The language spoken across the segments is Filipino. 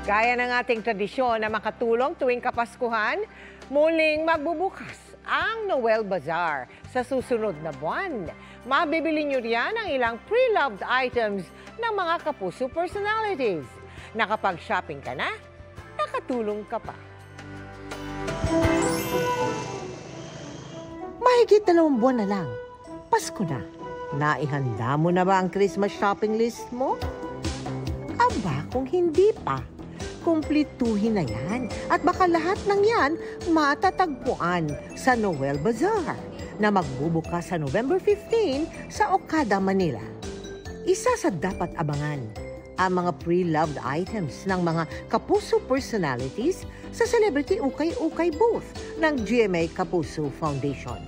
Gaya ng ating tradisyon na makatulong tuwing Kapaskuhan, muling magbubukas ang Noel Bazaar sa susunod na buwan. Mabibili nyo riyan ang ilang pre-loved items ng mga kapuso personalities. Nakapag-shopping ka na, nakatulong ka pa. Mahigit 2 buwan na lang, Pasko na. Naihanda mo na ba ang Christmas shopping list mo? Aba, kung hindi pa, kumplituhin na yan at baka lahat ng yan matatagpuan sa Noel Bazaar na magbubukas sa November 15 sa Okada, Manila. Isa sa dapat abangan ang mga pre-loved items ng mga kapuso personalities sa Celebrity Ukay-Ukay booth ng GMA Kapuso Foundation.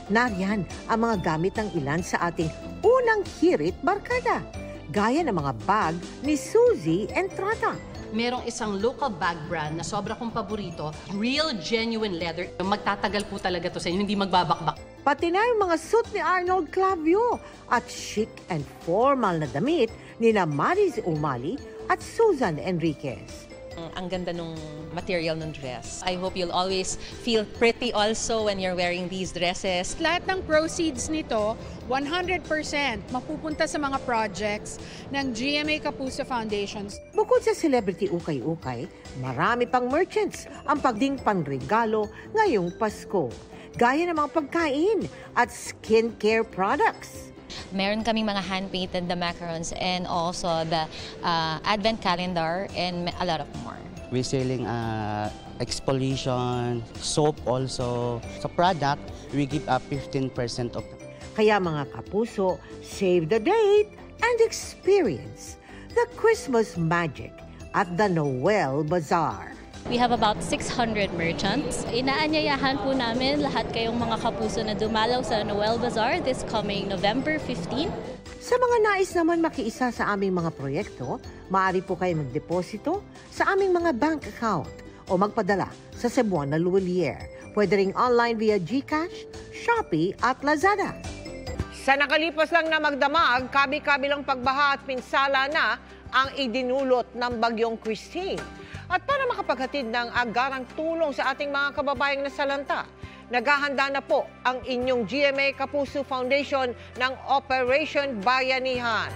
Nariyan ang mga gamit ng ilan sa ating unang hirit barkada, gaya ng mga bag ni Suzy Entrata. Merong isang local bag brand na sobra kong paborito, real genuine leather. Magtatagal po talaga to sa inyo, hindi magbabakbak. Pati na yung mga suit ni Arnold Clavio at chic and formal na damit ni Maris Umali at Susan Enriquez. Ang ganda nung material ng dress. I hope you'll always feel pretty also when you're wearing these dresses. Lahat ng proceeds nito, 100% mapupunta sa mga projects ng GMA Kapuso Foundations. Bukod sa Celebrity Ukay-Ukay, marami pang merchants ang pagding panregalo ngayong Pasko, gaya ng mga pagkain at skincare products. Meron kaming mga hand-painted the macarons and also the advent calendar and a lot of more. We're selling exfoliation, soap also. Sa product, we give up 15% of. Kaya mga kapuso, save the date and experience the Christmas magic at the Noel Bazaar. We have about 600 merchants. Inaanyayahan po namin lahat kayong mga kapuso na dumalaw sa Noel Bazaar this coming November 15. Sa mga nais naman makiisa sa aming mga proyekto, maaari po kayo magdeposito sa aming mga bank account o magpadala sa Cebuana Luwalier. Pwede ring online via GCash, Shopee at Lazada. Sa nakalipas lang na magdamag, kabi-kabilang pagbaha at pinsala na ang idinulot ng bagyong Christine. At para makapaghatid ng agarang tulong sa ating mga kababayang nasalanta, naghahanda na po ang inyong GMA Kapuso Foundation ng Operation Bayanihan.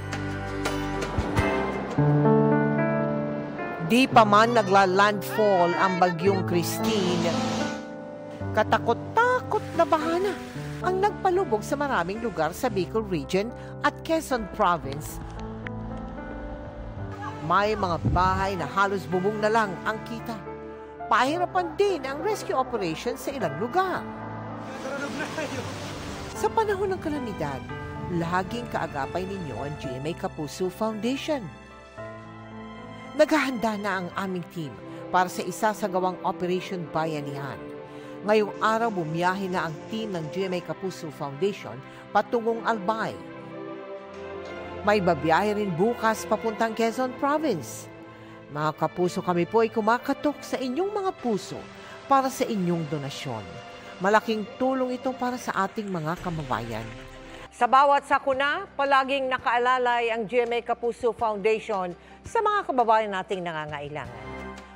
Di pa man nagla-landfall ang bagyong Christine, katakot-takot na bahana ang nagpalubog sa maraming lugar sa Bicol Region at Quezon Province. May mga bahay na halos bubong na lang ang kita. Pahirapan din ang rescue operation sa ilang lugar. Sa panahon ng kalamidad, laging kaagapay ninyo ang GMA Kapuso Foundation. Naghahanda na ang aming team para sa isasagawang Operation Bayanihan. Ngayong araw, bumiyahe na ang team ng GMA Kapuso Foundation patungong Albay. May babiyahe rin bukas papuntang Quezon Province. Mga kapuso, kami po ay kumakatok sa inyong mga puso para sa inyong donasyon. Malaking tulong ito para sa ating mga kababayan. Sa bawat sakuna, palaging nakaalalay ang GMA Kapuso Foundation sa mga kababayan nating nangangailangan.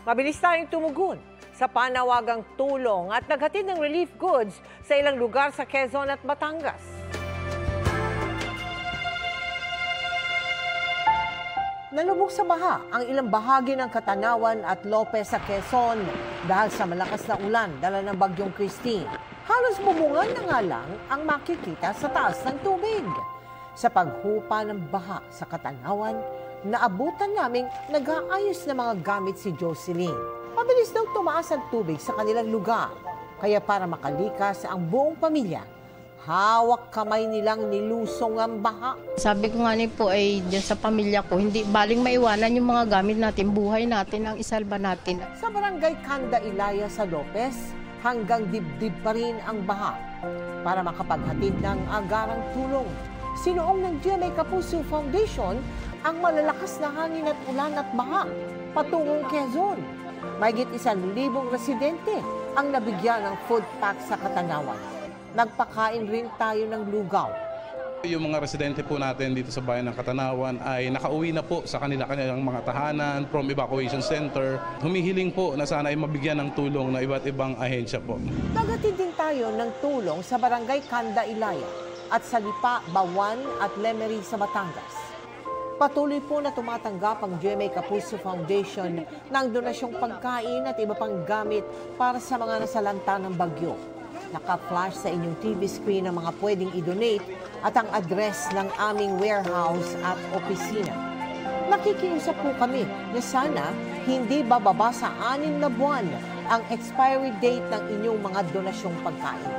Mabilis tayong tumugon sa panawagang tulong at naghatid ng relief goods sa ilang lugar sa Quezon at Batangas. Nalubog sa baha ang ilang bahagi ng Katanawan at Lopez sa Quezon dahil sa malakas na ulan dala ng bagyong Christine. Halos bubungan na nga lang ang makikita sa taas ng tubig. Sa paghupa ng baha sa Katanawan, naabutan naming nag-aayos na mga gamit si Jocelyn. Mabilis daw tumaas ang tubig sa kanilang lugar, kaya para makalikas ang buong pamilya, hawak kamay nilang nilusong ang baha. Sabi ko nga po ay dyan sa pamilya ko, hindi baling maiwanan yung mga gamit natin, buhay natin, ang isalba natin. Sa barangay Kanda Ilaya sa Lopez, hanggang dibdib pa rin ang baha para makapaghatid ng agarang tulong. Sinuong ng GMA Kapuso Foundation ang malalakas na hangin at ulan at baha patungong Quezon. Mahigit 1,000 residente ang nabigyan ng food pack sa Katanawan. Nagpakain rin tayo ng lugaw Yung mga residente po natin dito sa bayan ng Katanawan ay nakauwi na po sa kanilang mga tahanan from evacuation center. Humihiling po na sana ay mabigyan ng tulong na iba't ibang ahensya po. Dagatid din tayo ng tulong sa Barangay Kanda, Ilaya at sa Lipa, Bawan at Lemery sa Batangas. Patuloy po na tumatanggap ang GMA Kapuso Foundation ng donasyong pagkain at iba pang gamit para sa mga nasalanta ng bagyo. Naka-flash sa inyong TV screen ang mga pwedeng i-donate at ang address ng aming warehouse at opisina. Nakikiusap po kami na sana hindi bababa sa 6 na buwan ang expiry date ng inyong mga donasyong pagkain.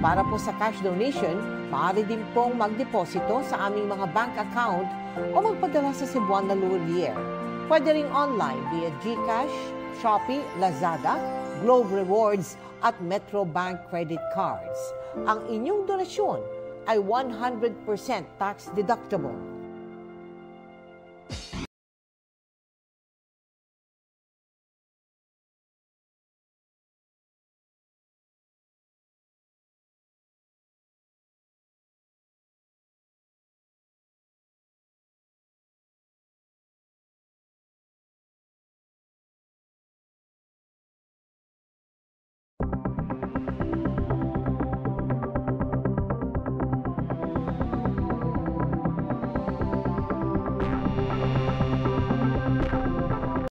Para po sa cash donation, maaari din pong magdeposito sa aming mga bank account o magpadala sa Cebuana Lulier. Pwede ring online via GCash, Shopee, Lazada, Globe Rewards at Metro Bank credit cards. Ang inyong donasyon ay 100% tax deductible.